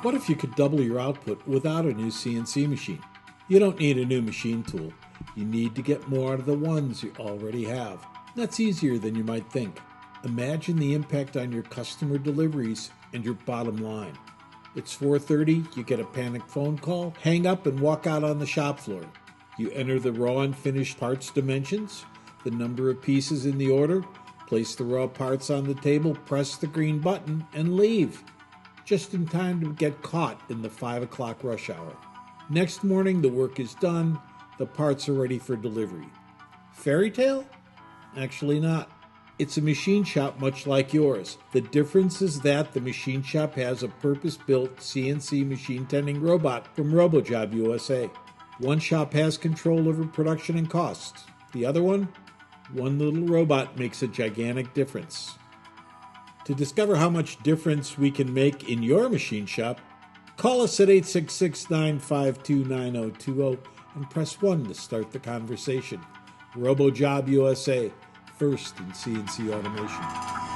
What if you could double your output without a new CNC machine? You don't need a new machine tool. You need to get more out of the ones you already have. That's easier than you might think. Imagine the impact on your customer deliveries and your bottom line. It's 4:30, you get a panicked phone call, hang up and walk out on the shop floor. You enter the raw and finished parts dimensions, the number of pieces in the order, place the raw parts on the table, press the green button, and leave. Just in time to get caught in the 5 o'clock rush hour. Next morning, the work is done, the parts are ready for delivery. Fairy tale? Actually not. It's a machine shop much like yours. The difference is that the machine shop has a purpose-built CNC machine tending robot from RoboJob-USA. One shop has control over production and costs. The other one little robot makes a gigantic difference. To discover how much difference we can make in your machine shop, call us at 866-952-9020 and press 1 to start the conversation. RoboJob USA, first in CNC automation.